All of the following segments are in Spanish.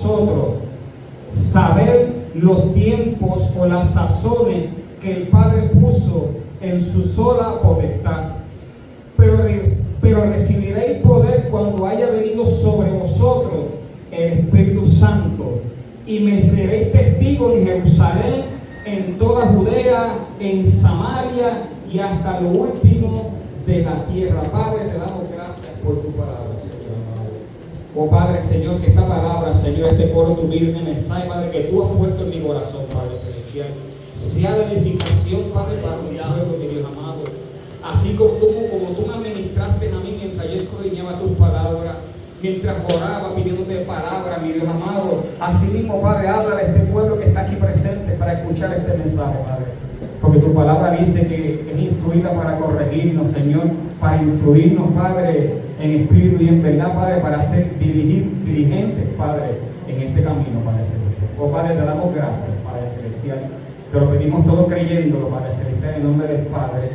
nosotros saber los tiempos o las sazones que el Padre puso en su sola potestad. Pero recibiréis poder cuando haya venido sobre vosotros el Espíritu Santo, y me seréis testigos en Jerusalén, en toda Judea, en Samaria y hasta lo último de la tierra. Padre, te damos gracias por tu palabra, Señor amado. Oh Padre, Señor, que esta palabra, Señor, este coro tu Biblia, mensaje, Padre, que tú has puesto en mi corazón, Padre celestial, sea de edificación, Padre, para mi pueblo, mi Dios amado. Así como tú me ministraste a mí mientras yo escudriñaba tus palabras, mientras oraba pidiéndote palabra, mi Dios amado. Así mismo, Padre, habla de este pueblo que está aquí presente para escuchar este mensaje, Padre. Porque tu palabra dice que es instruida para corregirnos, Señor, para instruirnos, Padre, en espíritu y en verdad, Padre, para ser dirigentes, Padre, en este camino, Padre celestial. Oh, Padre, te damos gracias, Padre celestial. Te lo pedimos todo creyéndolo, Padre celestial, en nombre del Padre,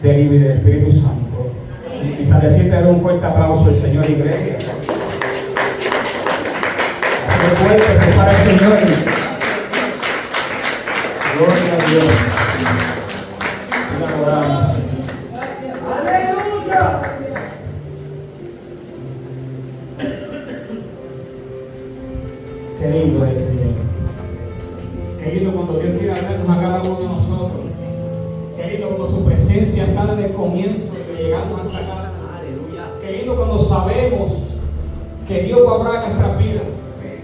del Hijo y del Espíritu Santo. Y decirte, dar un fuerte aplauso al Señor, iglesia. Así fuerte, se para el Señor. Gloria a Dios. Y la adoramos, Señor. ¡Aleluya! Qué lindo es el Señor. Qué lindo cuando Dios quiere hablarnos a cada uno de nosotros. Qué lindo cuando su presencia está desde el comienzo de llegar a nuestra casa. Qué lindo cuando sabemos que Dios va a obrar en nuestras vidas.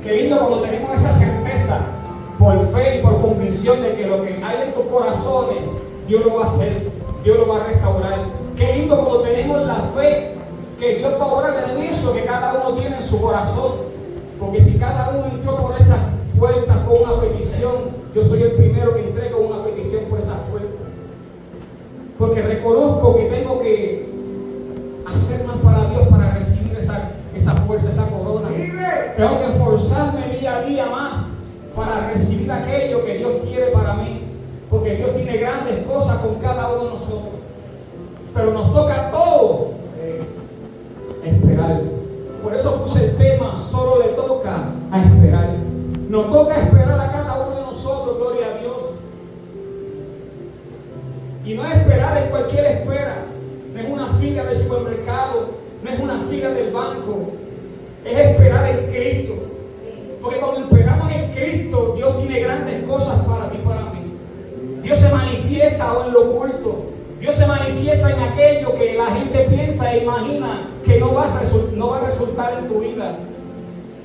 Qué lindo cuando tenemos esa certeza por fe y por convicción de que lo que hay en tus corazones, Dios lo va a hacer, Dios lo va a restaurar. Qué lindo cuando tenemos la fe que Dios va a obrar en eso que cada uno tiene en su corazón. Porque si cada uno entró por esas puertas con una petición, yo soy el primero que entré con una petición por esas puertas. Porque reconozco que tengo que hacer más para Dios para recibir esa fuerza, esa corona. Tengo que esforzarme día a día más para recibir aquello que Dios quiere para mí. Porque Dios tiene grandes cosas con cada uno de nosotros. Pero nos toca a todos esperar. Por eso puse el tema, solo le toca a esperar. Nos toca esperar a cada uno de nosotros, gloria a Dios. Y no es esperar en cualquier espera. No es una fila del supermercado, no es una fila del banco. Es esperar en Cristo. Porque cuando esperamos en Cristo, Dios tiene grandes cosas para ti y para mí. Dios se manifiesta en lo oculto. Dios se manifiesta en aquello que la gente piensa e imagina que no va a resultar en tu vida.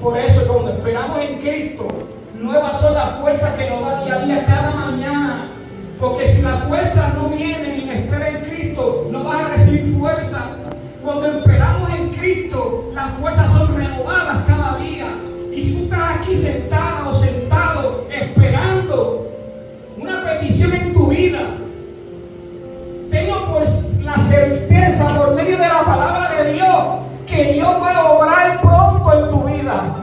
Por eso cuando esperamos en Cristo, nuevas son las fuerzas que nos da día a día, cada mañana. Porque si las fuerzas no vienen en espera en Cristo, no vas a recibir fuerza. Cuando esperamos en Cristo, las fuerzas son renovadas cada día. Y si tú estás aquí sentada o sentado esperando una petición en tu vida, tengo pues la certeza por medio de la palabra de Dios que Dios va a obrar pronto en tu vida.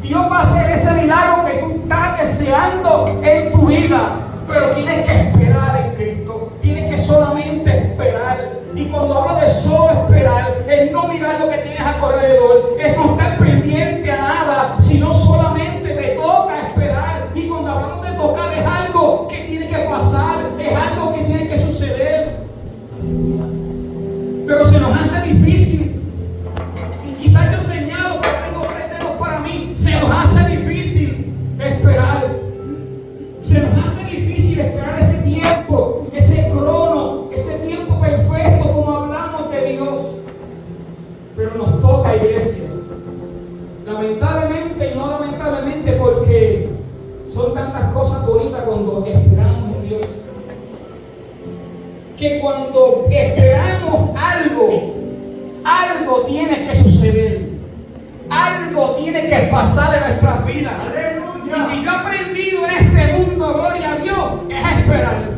Dios va a hacer ese milagro que tú estás deseando en tu vida. Pero tienes que esperar en Cristo. Tienes que solamente esperar. Y cuando hablo de solo esperar, es no mirar lo que tienes a tu alrededor, es no estar pendiente a nada, sino solamente te toca esperar. Y cuando hablamos de tocar, es algo que tiene que pasar, es algo que tiene que suceder. Pero se nos hace difícil. Y quizás yo señalo que tengo 3 dedos para mí. Se nos hace difícil esperar. Se nos hace difícil esperar ese tiempo, ese crono, ese tiempo perfecto como hablamos de Dios. Pero nos toca, iglesia. Lamentablemente y no lamentablemente, porque son tantas cosas bonitas cuando esperamos en Dios. Que cuando esperamos algo tiene que suceder. Algo tiene que pasar en nuestras vidas. Y si yo he aprendido en este mundo, gloria a Dios, es a esperar.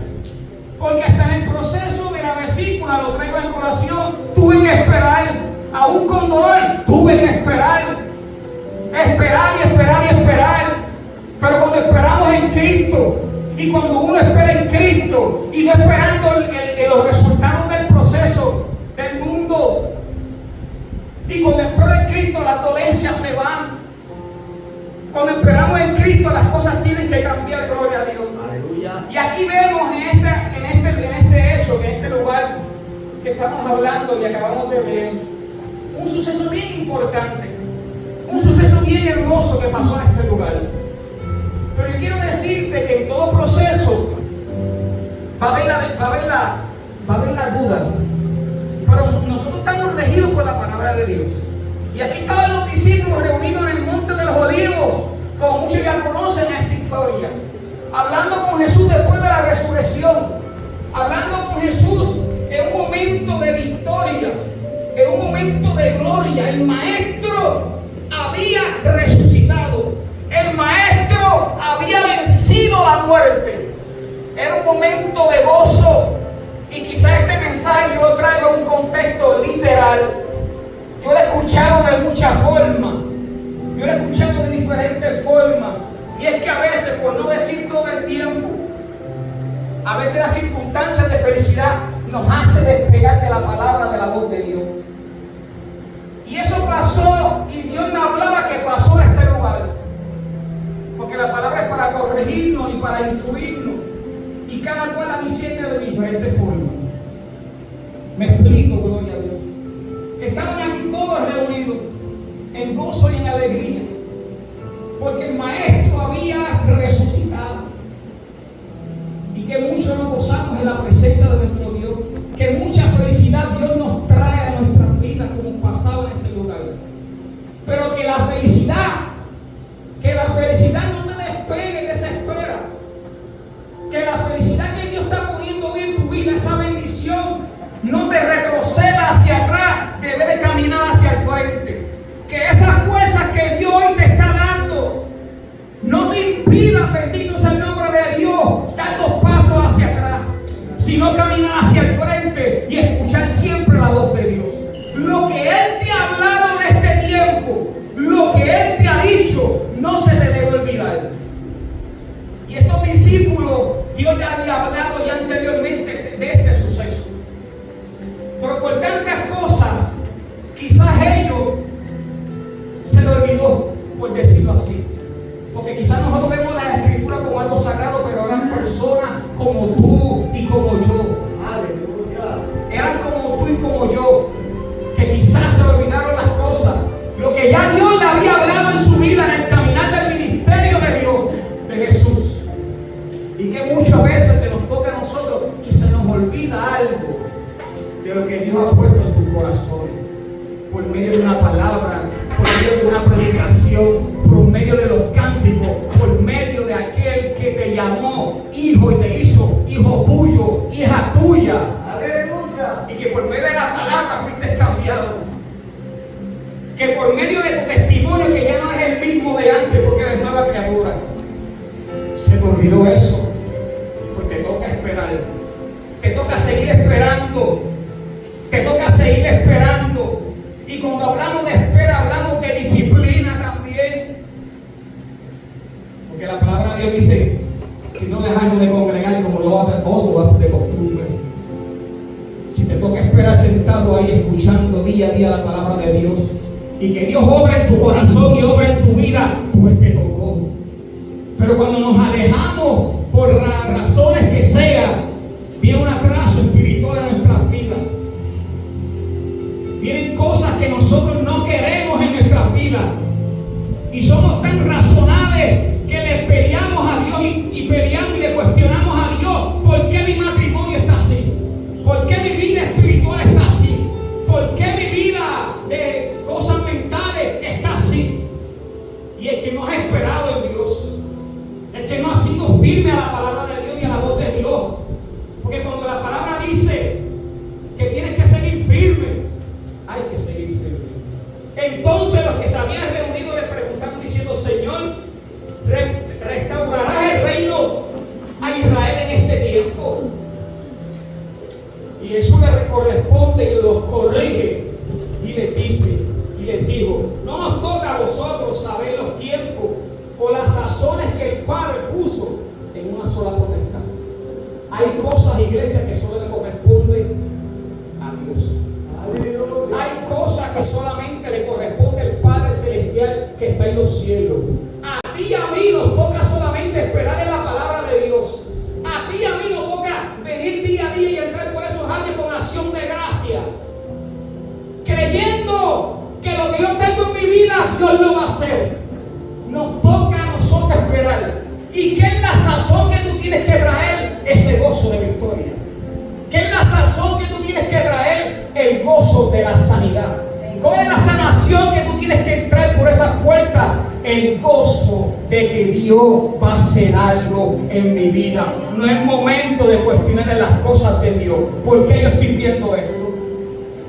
Porque hasta en el proceso de la vesícula, lo traigo en corazón, tuve que esperar. Aún con dolor, tuve que esperar. Esperar y esperar y esperar. Pero cuando esperamos en Cristo, y cuando uno espera en Cristo, y no esperando los resultados del proceso del mundo, y cuando espero en Cristo, las dolencias se van. Cuando esperamos en Cristo, las cosas tienen que cambiar, gloria a Dios. Aleluya. Y aquí vemos en este hecho, en este lugar que estamos hablando y acabamos de ver, un suceso bien importante, un suceso bien hermoso que pasó en este lugar. Pero yo quiero decirte que en todo proceso va a haber la duda. Pero nosotros estamos regidos por la palabra de Dios. Y aquí estaban los discípulos reunidos en el monte de los Olivos, como muchos ya conocen esta historia, hablando con Jesús después de la resurrección, hablando con Jesús en un momento de victoria, en un momento de gloria. El maestro había resucitado, el maestro había vencido la muerte. Era un momento de gozo. Y quizás este mensaje yo lo traigo en un contexto literal. Yo lo he escuchado de muchas formas. Yo lo he escuchado de diferentes formas. Y es que a veces, por no decir todo el tiempo, a veces las circunstancias de felicidad nos hace despegar de la palabra, de la voz de Dios. Y eso pasó, y Dios me hablaba que pasó en este lugar. Porque la palabra es para corregirnos y para instruirnos. Y cada cual la discierne de diferentes formas. Me explico, gloria a Dios. Estaban aquí todos reunidos en gozo y en alegría, porque el maestro había resucitado. Y que mucho nos gozamos en la presencia de nuestro Dios, que mucha felicidad Dios nos trae a nuestras vidas, como pasaba en ese lugar. Pero que la felicidad no te despegue y desespera. Que la felicidad que Dios está poniendo hoy en tu vida, esa bendición, no te retroceda hacia atrás, debe de caminar hacia el frente. Que esas fuerzas que Dios hoy te está dando no te impidan, bendito sea el nombre de Dios, dar 2 pasos hacia atrás, sino caminar hacia el frente y escuchar siempre la voz de Dios. Lo que Él te ha hablado en este tiempo, lo que Él te ha dicho, no se te debe olvidar. Y estos discípulos, Dios les había hablado ya anteriormente de este suceso. Pero por tantas cosas, quizás ellos se les olvidó, por decirlo así. Porque quizás nosotros vemos la Escritura como algo sagrado, pero eran personas como tú y como yo. Aleluya. Eran como tú y como yo, que quizás se olvidaron las cosas. Lo que ya Dios le había hablado en su vida, en el caminar del ministerio de Dios, de Jesús. Y que muchas veces se nos toca a nosotros y se nos olvida algo de lo que Dios ha puesto en tu corazón, por medio de una palabra, por medio de una predicación, por medio de los cánticos, por medio de aquel que te llamó hijo y te hizo hijo tuyo, hija tuya. Aleluya. Y que por medio de la palabra fuiste cambiado. Que por medio de tu testimonio, que ya no eres el mismo de antes porque eres nueva criatura. Se te olvidó eso, porque te toca esperar, te toca seguir esperando, te toca seguir esperando. Y cuando hablamos de espera, hablamos de disciplina también, porque la palabra de Dios dice que no dejamos de congregar como lo hacen de costumbre. Si te toca esperar sentado ahí escuchando día a día la palabra de Dios, y que Dios obra en tu corazón y obra en tu vida, pues te tocó. Pero cuando nos alejamos por las razones que sean, viene un atraso espiritual en nuestras vidas. Vienen cosas que nosotros no queremos en nuestras vidas. Y somos tan razonables que le peleamos a Dios y peleamos y le cuestionamos a Dios. ¿Por qué mi matrimonio está así? ¿Por qué mi vida espiritual está así? ¿Por qué mi vida de cosas mentales está así? Y el que no ha esperado en Dios, el que no ha sido firme a la palabra de Dios y a la voz de Dios. Porque cuando la palabra dice que tienes que seguir firme, hay que seguir firme. Entonces los que se habían reunido le preguntaron diciendo: Señor, ¿restaurarás el reino a Israel en este tiempo? Y Jesús les corresponde y los corrige y les dice y les dijo: no nos toca a vosotros saber los tiempos o las sazones que el Padre puso en una sola potestad. Hay cosas, iglesia, que solo le corresponden a Dios. Hay cosas que solamente le corresponde al Padre Celestial que está en los cielos. A Dios lo va a hacer. Nos toca a nosotros esperar. ¿Y qué es la sazón que tú tienes que traer? Ese gozo de victoria. ¿Qué es la sazón que tú tienes que traer? El gozo de la sanidad. ¿Cuál es la sanación que tú tienes que entrar por esas puertas? El gozo de que Dios va a hacer algo en mi vida. No es momento de cuestionar las cosas de Dios. ¿Por qué yo estoy viendo esto?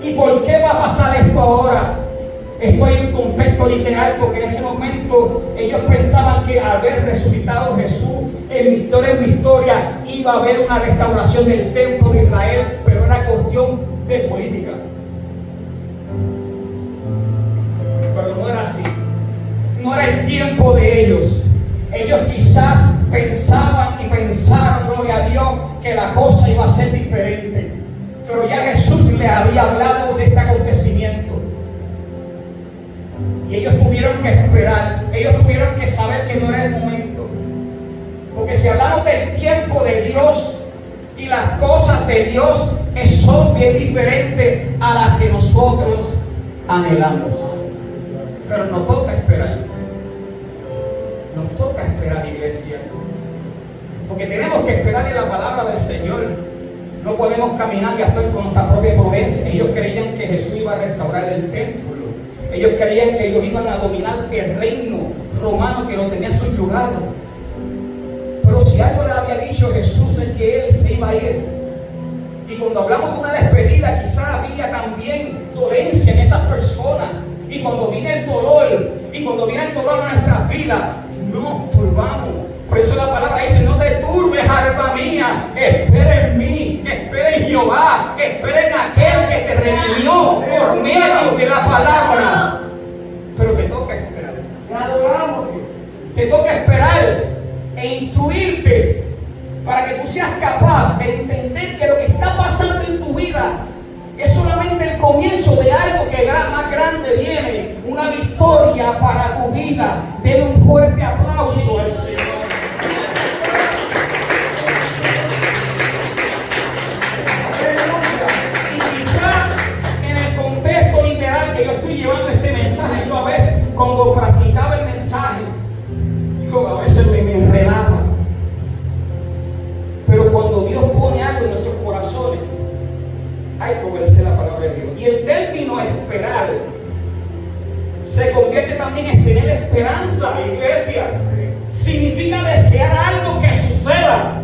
¿Y por qué va a pasar esto ahora? Estoy en contexto literal porque en ese momento ellos pensaban que al haber resucitado Jesús en historia iba a haber una restauración del templo de Israel, pero era cuestión de política. Pero no era así. No era el tiempo de ellos. Ellos quizás pensaban y pensaron, gloria a Dios, que la cosa iba a ser diferente. Pero ya Jesús les había hablado de este acontecimiento. Y ellos tuvieron que esperar. Ellos tuvieron que saber que no era el momento. Porque si hablamos del tiempo de Dios y las cosas de Dios, son bien diferentes a las que nosotros anhelamos. Pero nos toca esperar. Nos toca esperar, iglesia. Porque tenemos que esperar en la palabra del Señor. No podemos caminar y actuar con nuestra propia prudencia. Ellos creían que Jesús iba a restaurar el templo. Ellos creían que ellos iban a dominar el reino romano que lo tenía subyugado. Pero si algo les había dicho Jesús es que Él se iba a ir. Y cuando hablamos de una despedida, quizás había también dolencia en esas personas. Y cuando viene el dolor a nuestras vidas, nos turbamos. Por eso la palabra dice: no te turbes, alma mía, espera en mí, espera en Jehová, espera en aquel que te redimió por medio de la palabra. Pero te toca esperar. Te adoramos, Dios. Te toca esperar e instruirte para que tú seas capaz de entender que lo que está pasando en tu vida es solamente el comienzo de algo que más grande viene, una victoria para tu vida. Denle un fuerte aplauso al Señor. Y quizás en el contexto literal que yo estoy llevando este mensaje, yo a veces cuando practicaba el mensaje, yo a veces me enredaba. Pero cuando Dios pone algo en nuestros corazones, hay que obedecer la palabra de Dios. Y el término esperar se convierte también en tener esperanza, iglesia. Significa desear algo que suceda,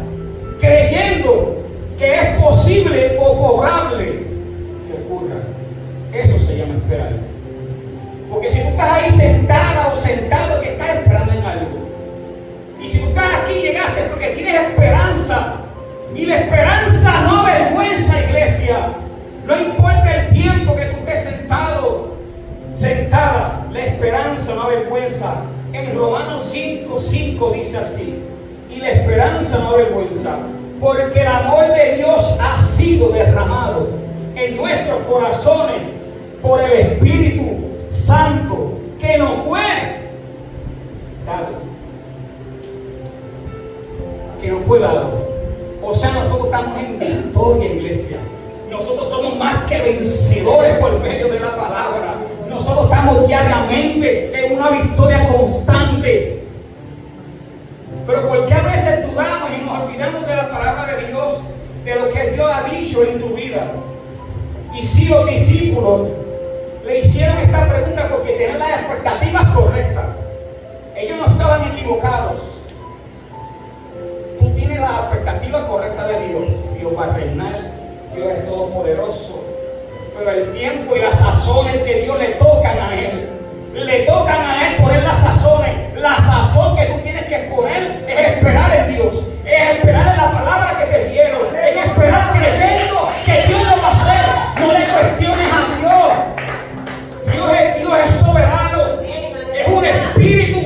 creyendo que es posible o probable que ocurra. Eso se llama esperar. Porque si tú estás ahí sentada o sentado, que estás esperando en algo. Y si tú estás aquí, llegaste porque tienes esperanza. Y la esperanza no avergüenza, iglesia. No importa el tiempo que tú estés sentado, sentada, la esperanza no avergüenza. En Romanos 5:5 dice así: y la esperanza no avergüenza, porque el amor de Dios ha sido derramado en nuestros corazones por el Espíritu Santo que nos fue dado. Que nos fue dado. O sea, nosotros estamos en victoria, iglesia. Nosotros somos más que vencedores por medio de la palabra. Nosotros estamos diariamente en una victoria constante. Pero porque a veces dudamos y nos olvidamos de la palabra de Dios, de lo que Dios ha dicho en tu vida. Y si los discípulos le hicieron esta pregunta porque tenían las expectativas correctas. Ellos no estaban equivocados. Tú tienes la expectativa correcta de Dios. Dios va a reinar. Dios es todopoderoso. Pero el tiempo y las sazones de Dios le tocan a Él. Le tocan a Él poner las sazones. La sazón que tú tienes que poner es esperar en Dios. Es esperar en la palabra que te dieron. Es esperar creyendo que Dios lo va a hacer. No le cuestiones a Dios. Dios es soberano. Es un espíritu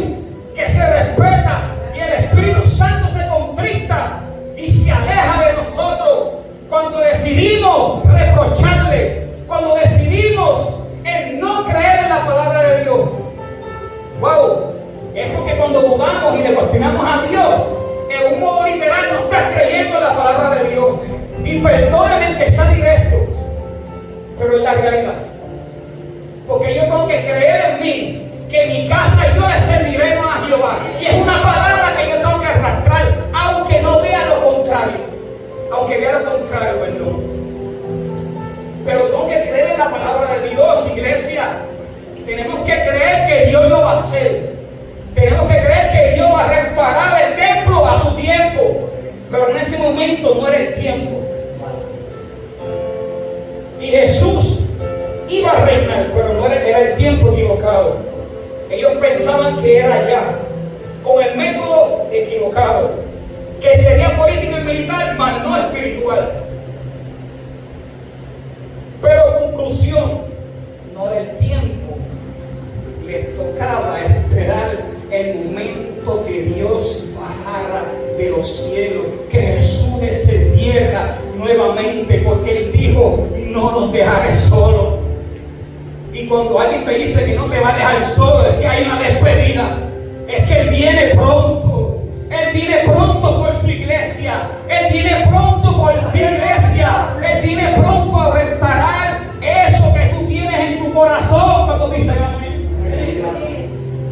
que se respeta. Y el Espíritu Santo se contrista y se aleja de nosotros cuando decidimos reprocharle, cuando decidimos en no creer en la palabra de Dios. Wow, es porque cuando dudamos y le cuestionamos a Dios, en un modo literal no estás creyendo en la palabra de Dios. Y perdónenme que sea directo, pero es la realidad. Porque yo tengo que creer en mí, que mi casa y yo le serviremos a Jehová. Y es una palabra que yo tengo que arrastrar, aunque no vea lo contrario. Aunque vea lo contrario, perdón. Pero tengo que creer en la palabra de Dios, iglesia. Tenemos que creer que Dios lo va a hacer. Tenemos que creer que Dios va a restaurar el templo a su tiempo. Pero en ese momento no era el tiempo. Y Jesús iba a reinar, pero no era el tiempo equivocado. Ellos pensaban que era ya, con el método equivocado, que sería político y militar, mas no espiritual. Pero conclusión, no era el tiempo. Les tocaba esperar el momento que Dios bajara de los cielos, que Jesús descendiera nuevamente, porque Él dijo: no nos dejaré solos. Y cuando alguien te dice que no te va a dejar solo, es que hay una despedida, es que Él viene pronto. Él viene pronto por su iglesia. Él viene pronto por ti, iglesia. Él viene pronto a restaurar eso que tú tienes en tu corazón. Cuando dice amén.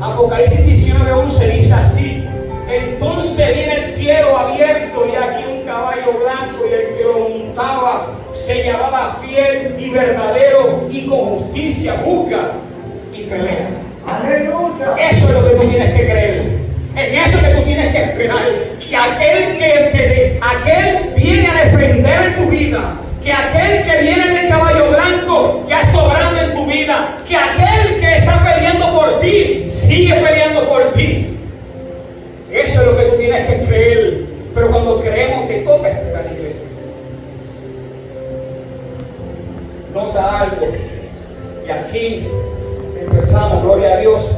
Apocalipsis 19:11 dice así: entonces viene el cielo abierto y aquí un caballo blanco, y el que lo montaba se llamaba Fiel y Verdadero, y con justicia juzga y pelea. Aleluya. Eso es lo que tú tienes que creer. En eso que tú tienes que esperar. Que aquel viene a defender tu vida. Que aquel que viene en el caballo blanco ya está obrando en tu vida. Que aquel que está peleando por ti sigue peleando por ti. Eso es lo que tú tienes que creer. Pero cuando creemos, te toca esperar, iglesia. Nota algo. Y aquí empezamos, gloria a Dios.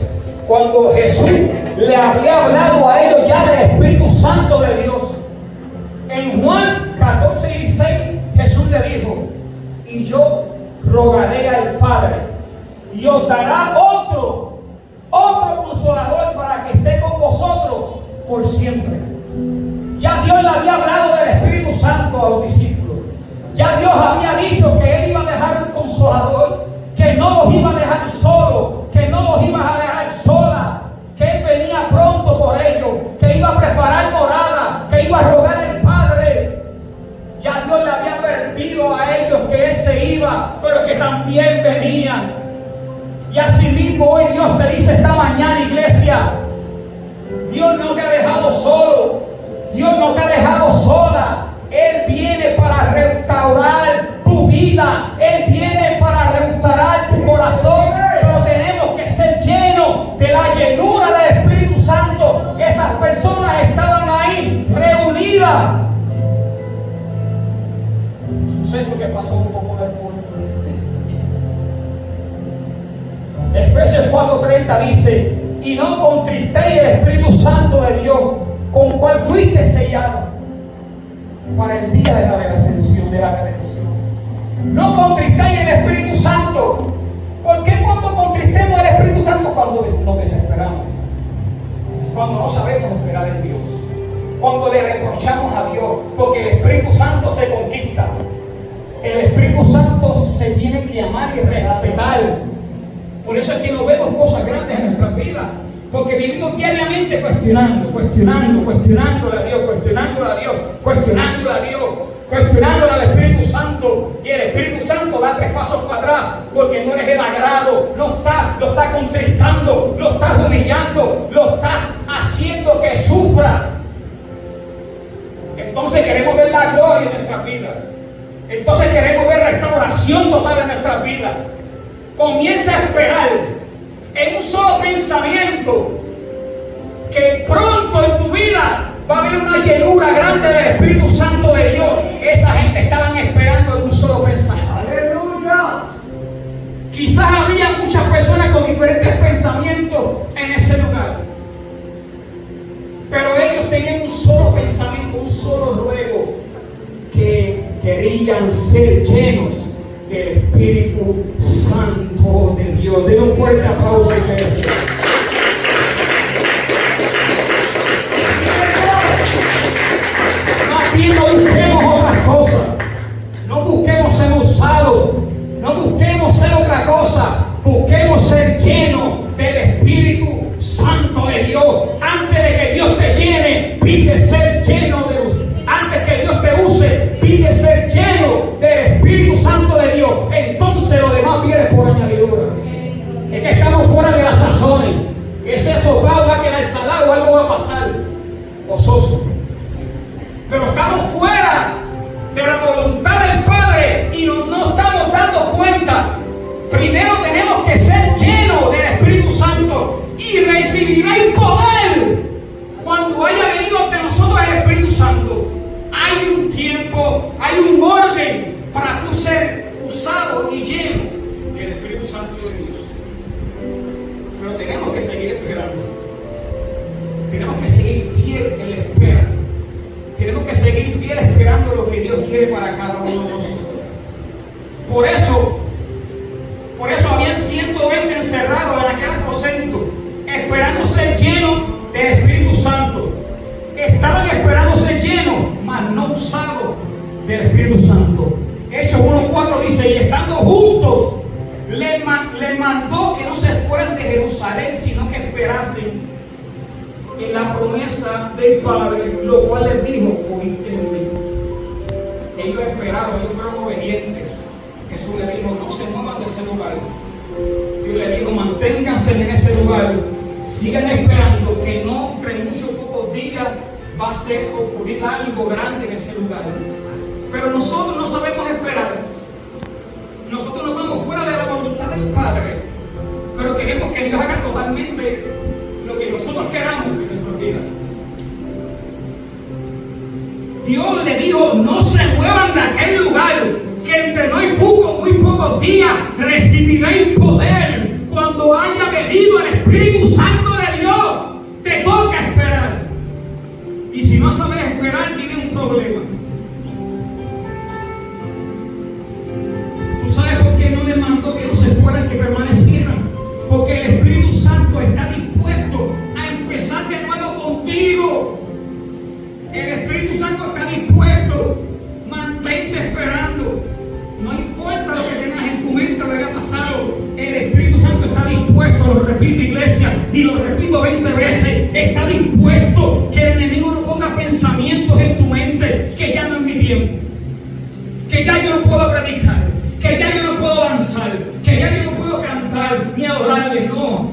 Cuando Jesús le había hablado a ellos ya del Espíritu Santo de Dios, en Juan 14:16, Jesús le dijo: y yo rogaré al Padre, y os dará otro consolador para que esté con vosotros por siempre. Ya Dios le había hablado del Espíritu Santo a los discípulos. Ya Dios había dicho que Él iba a dejar un consolador, que no los iba a dejar solos, que no los iba a dejar sola, que Él venía pronto por ellos, que iba a preparar morada, que iba a rogar al Padre. Ya Dios le había advertido a ellos que Él se iba, pero que también venía. Y así mismo hoy Dios te dice esta mañana, iglesia: Dios no te ha dejado solo, Dios no te ha dejado sola. Él viene para restaurar tu vida, Él viene para restaurar tu corazón, pero tenemos que ser llenos de la llenura del Espíritu Santo. Esas personas estaban ahí reunidas. Suceso que pasó un poco después. Efesios 4:30 dice: y no contristéis el Espíritu Santo de Dios, con el cual fuiste sellado para el día de la redención. No contristéis el Espíritu Santo. ¿Por qué cuando contristemos el Espíritu Santo? Cuando nos desesperamos, cuando no sabemos esperar en Dios, cuando le reprochamos a Dios, porque el Espíritu Santo se conquista. El Espíritu Santo se tiene que amar y respetar. Por eso es que no vemos cosas grandes en nuestras vidas, porque vivimos diariamente cuestionándole a Dios, cuestionándole al Espíritu Santo. Y el Espíritu Santo da 3 pasos para atrás, porque no eres el agrado, lo está contristando, lo está humillando, lo está haciendo que sufra. Entonces queremos ver la gloria en nuestras vidas. Entonces queremos ver restauración total en nuestras vidas. Comienza a esperar en un solo pensamiento que pronto en tu vida va a haber una llenura grande del Espíritu Santo de Dios. Esa gente estaban esperando en un solo pensamiento. Aleluya. Quizás había muchas personas con diferentes pensamientos en ese lugar, pero ellos tenían un solo pensamiento, un solo ruego, que querían ser llenos del Espíritu Santo de Dios. Den un fuerte aplauso, iglesia. Más bien no busquemos otras cosas, no busquemos ser usados, no busquemos ser otra cosa, busquemos ser llenos del Espíritu Santo y recibiréis poder cuando haya venido ante nosotros el Espíritu Santo. Hay un tiempo, hay un orden para tú ser usado y lleno del Espíritu Santo de Dios. Pero tenemos que seguir esperando. Tenemos que seguir fiel en la espera. Tenemos que seguir fiel esperando lo que Dios quiere para cada uno de nosotros. Por eso habían 120 encerrados en aquel aposento, esperando ser llenos del Espíritu Santo. Estaban esperando ser llenos, mas no usados del Espíritu Santo. Hechos 1:4 dice: y estando juntos, les mandó que no se fueran de Jerusalén, sino que esperasen en la promesa del Padre, lo cual les dijo: oíd en mí. Ellos esperaron, ellos fueron obedientes. Jesús le dijo: no se muevan de ese lugar. Dios le dijo: manténganse en ese lugar, sigan esperando, que no entre muchos pocos días va a ocurrir algo grande en ese lugar. Pero nosotros no sabemos esperar. Nosotros nos vamos fuera de la voluntad del Padre, pero queremos que Dios haga totalmente lo que nosotros queramos en nuestra vida. Dios le dijo: no se muevan de aquel lugar, que entre muy pocos días recibiréis poder cuando haya venido el Espíritu Santo de Dios. Te toca esperar. Y si no sabes esperar, tienes un problema. ¿Tú sabes por qué no les mandó que no se fueran, que permanecieran? Porque el Espíritu Santo está dispuesto a empezar de nuevo contigo. El Espíritu Santo está dispuesto. Mantente esperando. No importa lo que tengas en tu mente, lo que haya pasado. El Espíritu Santo está dispuesto. Lo repito, iglesia, y lo repito 20 veces. Está dispuesto. Que el enemigo no ponga pensamientos en tu mente: que ya no es mi tiempo, que ya yo no puedo predicar, que ya yo no puedo avanzar, que ya yo no puedo cantar ni adorarle. No.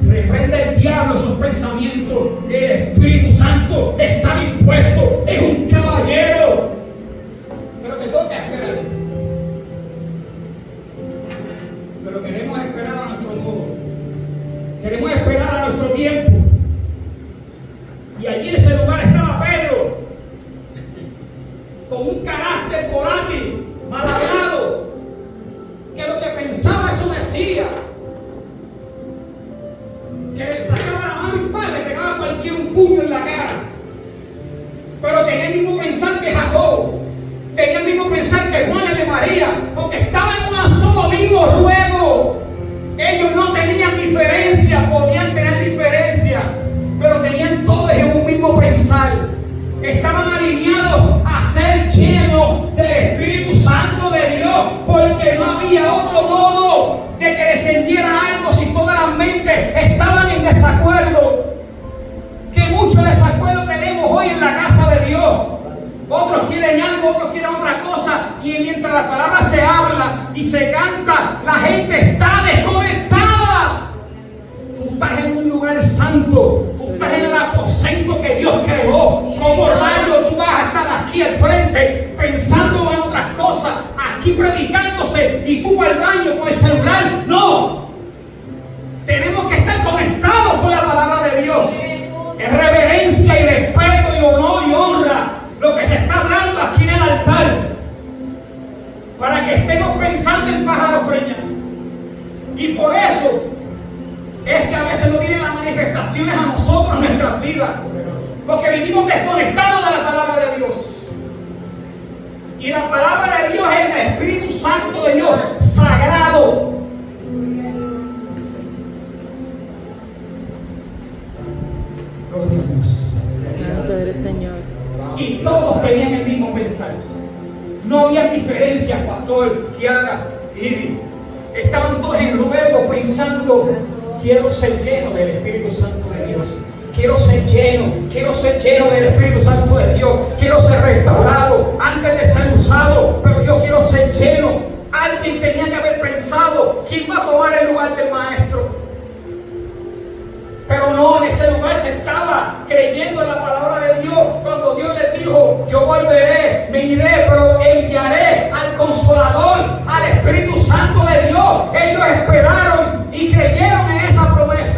Reprende el diablo esos pensamientos. El Espíritu Santo está dispuesto. Es un caballero. Pero te toca esperar. Pero queremos esperar a nuestro modo. Queremos esperar a nuestro tiempo. Y allí en ese lugar estaba Pedro, con un carácter volátil, mal hablado, que lo que pensaba eso decía, que le sacaba la mano y le pegaba a cualquier un puño en la cara. Pero tenía el mismo pensar que Jacobo, tenía el mismo pensar que Juan y de María, porque estaban en un solo mismo ruego. Ellos no tenían diferencia, podían tener diferencia, pero tenían todos en un mismo pensar. Estaban alineados a ser llenos del Espíritu Santo de Dios, porque no había otro modo de que descendiera algo si todas las mentes estaban en desacuerdo. Que mucho desacuerdo tenemos hoy en la casa de Dios. Otros quieren algo, otros quieren otra cosa, y mientras la palabra se habla y se canta, la gente está desconectada. Tú estás en un lugar santo, tú estás en el aposento que Dios creó. Como rayo tú vas a estar aquí al frente pensando en otras cosas, aquí predicándose, y tú al baño con el celular? No, tenemos que estar conectados con la palabra de Dios. Es reverencia y respeto y honor y honra lo que se está hablando aquí en el altar, para que estemos pensando en pájaros preñados. Y por eso es que a veces no vienen las manifestaciones a nosotros en nuestras vidas, porque vivimos desconectados de la palabra de Dios. Y la palabra de Dios es el Espíritu Santo de Dios, sagrado. Gloria a Dios. Santo eres, Señor. Y todos tenían el mismo pensar. No había diferencias, pastor, Kiara, Iri. Estaban todos en ruego pensando: quiero ser lleno del Espíritu Santo de Dios. Quiero ser lleno del Espíritu Santo de Dios. Quiero ser restaurado antes de ser usado, pero yo quiero ser lleno. Alguien tenía que haber pensado: ¿quién va a tomar el lugar del maestro? Pero no, en ese lugar se estaba creyendo en la palabra de Dios. Cuando Dios les dijo: yo volveré, me iré, pero enviaré al Consolador, al Espíritu Santo de Dios. Ellos esperaron y creyeron en esa promesa.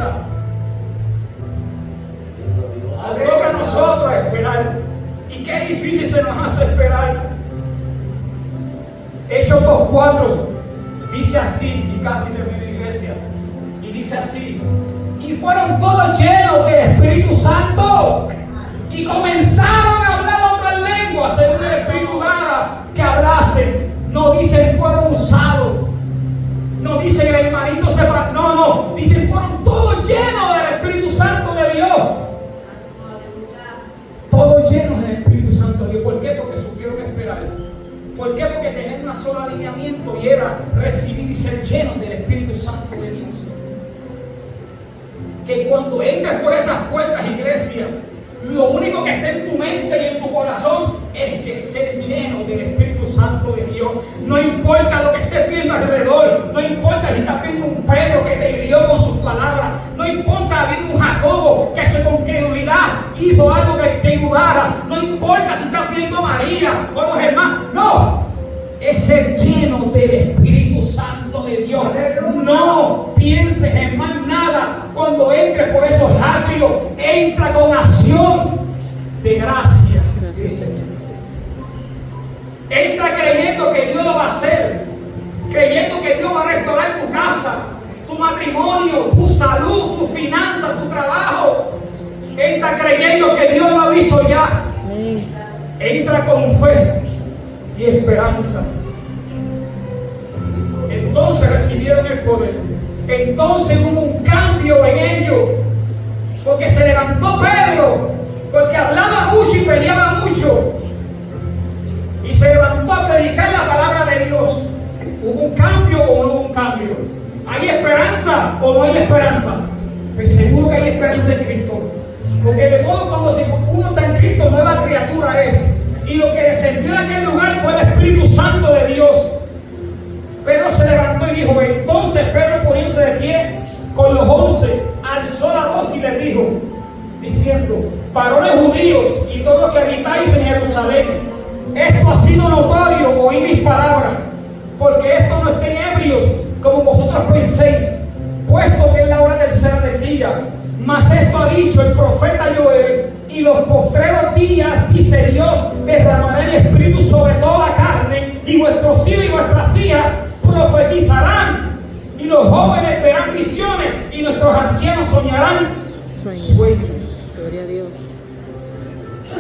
Hechos 2:4 dice así, y casi termina la iglesia, y dice así: y fueron todos llenos del Espíritu Santo y comenzaron a hablar otras lenguas según el Espíritu daba que hablasen. No dicen fueron usados, no dicen el hermanito separado, no, dicen fueron todos llenos del Espíritu Santo de Dios. Todos llenos del Espíritu Santo de Dios. ¿Por qué? Porque supieron esperar. ¿Por qué? Porque tenían un solo alineamiento y era recibir y ser llenos del Espíritu Santo de Dios. Que cuando entres por esas puertas, iglesia, lo único que está en tu mente y en tu corazón es que ser lleno del Espíritu Santo de Dios. No importa lo que estés viendo alrededor, no importa si estás viendo un Pedro que te hirió con sus palabras, no importa viendo un Jacobo que con credulidad hizo algo que te ayudara, no importa si estás viendo a María o los hermanos, no, es ser lleno del Espíritu Santo de Dios. No pienses en más nada cuando entres por esos átrios. Entra con acción de gracia. Gracias, Señor Jesús. Entra creyendo que Dios lo va a hacer, creyendo que Dios va a restaurar tu casa, tu matrimonio, tu salud, tu finanzas, tu trabajo. Entra creyendo que Dios lo hizo ya. Amén. Entra con fe y esperanza. Entonces recibieron el poder. Entonces hubo un cambio en ellos, porque se levantó Pedro, porque hablaba mucho y peleaba mucho, y se levantó a predicar la palabra de Dios. ¿Hubo un cambio o no hubo un cambio? ¿Hay esperanza o no hay esperanza? Pues seguro que hay esperanza en Cristo, porque de modo cuando uno está en Cristo, nueva criatura es. Y lo que descendió en aquel lugar fue el Espíritu Santo de Dios. Pedro se levantó y dijo, entonces Pedro poniéndose de pie con los 11, alzó la voz y les dijo, diciendo, varones judíos y todos los que habitáis en Jerusalén, esto ha sido notorio, oí mis palabras, porque esto no estén ebrios como vosotros penséis, puesto que es la hora tercera del día. Mas esto ha dicho el profeta Joel, y los postreros días, dice Dios, derramará el Espíritu sobre toda la carne, y vuestros hijos y vuestras hijas profetizarán, y los jóvenes verán visiones, y nuestros ancianos soñarán sueños. Gloria a Dios.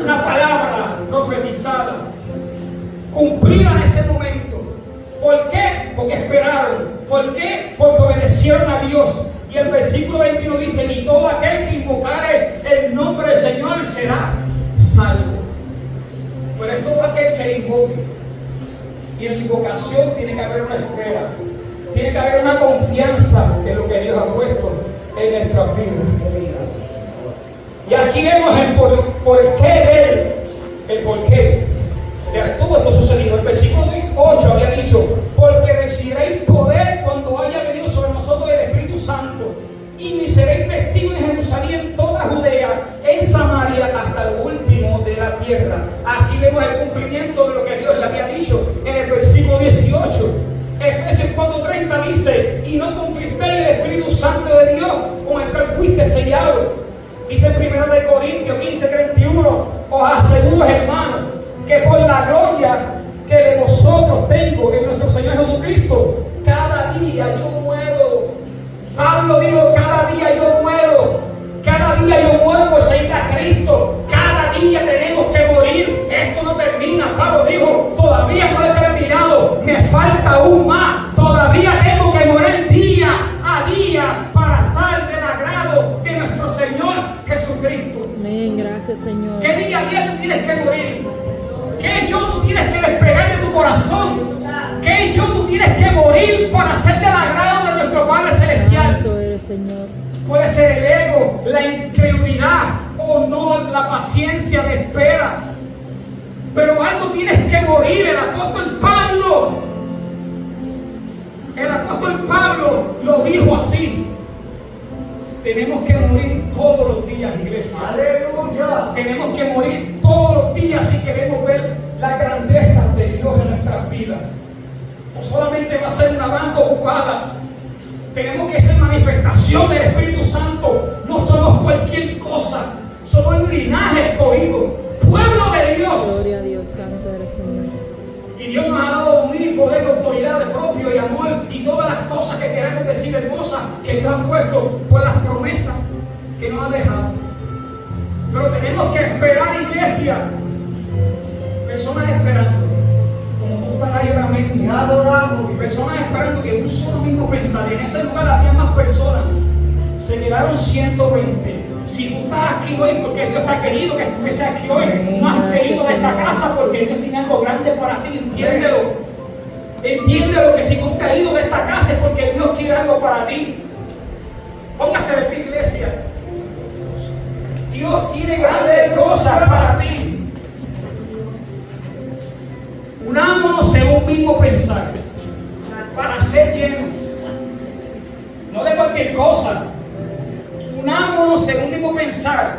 Una palabra profetizada, cumplida en ese momento. ¿Por qué? Porque esperaron. ¿Por qué? Porque obedecieron a Dios. Y el versículo 21 dice, y todo aquel que invocare el nombre del Señor será salvo. Pero es todo aquel que le invoque. Y en la invocación tiene que haber una espera. Tiene que haber una confianza en lo que Dios ha puesto en nuestras vidas. Y aquí vemos el por qué de él. El por qué de todo esto sucedido. El versículo 8 había dicho, porque recibiréis poder cuando haya venido sobre nosotros el Espíritu Santo, y me seréis testigos en Jerusalén, en toda Judea, en Samaria, hasta el último de la tierra. Aquí vemos el cumplimiento de lo que Dios le había dicho en el versículo 18. Efesios 4:30 dice, y no contristéis el Espíritu Santo de Dios, con el cual fuiste sellado. Dice en 1 Corintios 15:31, os aseguro, hermanos, que por la gloria que de vosotros tengo en nuestro Señor Jesucristo, cada día yo muero. Pablo dijo, cada día yo muero. Cada día yo muero por seguir a Cristo. Cada día tenemos que morir. Esto no termina. Pablo dijo, todavía no he terminado. Me falta aún más. Todavía tengo que morir día a día para estar del agrado de nuestro Señor Jesucristo. Amén, gracias, Señor. ¿Qué día a día tú tienes que morir? ¿Qué yo tú tienes que despegar de tu corazón? ¿Qué yo tú tienes que morir para ser del agrado de nuestro Padre Celestial? Santo eres, Señor. Puede ser el ego, la incredulidad o no la paciencia de espera. Pero algo tienes que morir. El apóstol Pablo lo dijo así. Tenemos que morir todos los días, iglesia. Aleluya. Tenemos que morir todos los días si queremos ver la grandeza de Dios en nuestras vidas. No solamente va a ser una banca ocupada. Tenemos que ser manifestación del Espíritu Santo. No somos cualquier cosa. Somos un linaje escogido, pueblo de Dios. Gloria a Dios, santo eres, Señor. Y Dios nos ha dado dominio y poder, autoridad de propio y amor y todas las cosas que queremos decir hermosas que Dios ha puesto por las promesas que nos ha dejado. Pero tenemos que esperar, iglesia. Personas esperando. Como tú estás ahí ahora mismo. Te adoramos. Personas esperando que un solo mismo pensar. En ese lugar había más personas. Se quedaron 120. Si tú estás aquí hoy porque Dios te ha querido que estés aquí hoy, no has querido de esta casa porque Dios tiene algo grande para ti, entiéndelo. Entiéndelo que si tú te has ido de esta casa es porque Dios quiere algo para ti. Póngase de pie, iglesia. Dios tiene grandes cosas para ti. Unámonos en un mismo pensar para ser llenos. No de cualquier cosa. Unámonos en un mismo pensar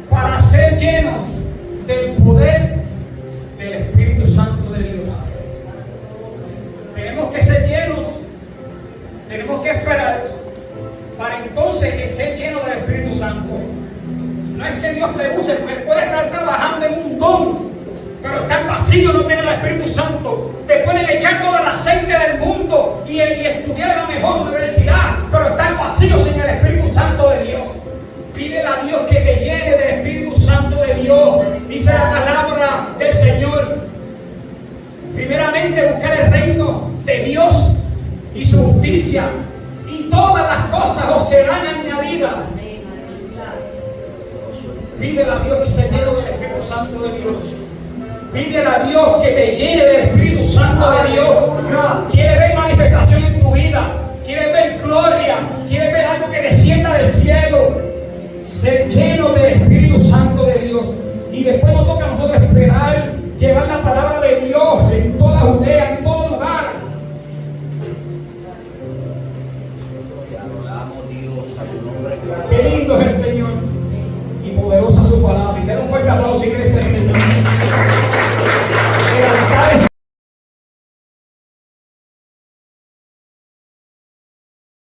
para ser llenos del poder del Espíritu Santo de Dios. Tenemos que ser llenos, tenemos que esperar para entonces ser llenos del Espíritu Santo. No es que Dios te use, porque puede estar trabajando en un don, pero estar vacío, no tiene el Espíritu Santo. Te pueden echar todo el aceite del mundo y estudiar en la mejor universidad, pero estar vacío sin el Espíritu Santo de Dios. Pídele a Dios que te llene del Espíritu Santo de Dios. Dice la palabra del Señor. Primeramente buscar el reino de Dios y su justicia, y todas las cosas os serán añadidas. Pídele a Dios que se llene del Espíritu Santo de Dios. Pídele a Dios que te llene del Espíritu Santo de Dios. Quiere ver manifestación en tu vida. Quiere ver gloria. Quiere ver algo que descienda del cielo. Ser lleno del Espíritu Santo de Dios. Y después nos toca a nosotros esperar, llevar la palabra de Dios en toda Judea,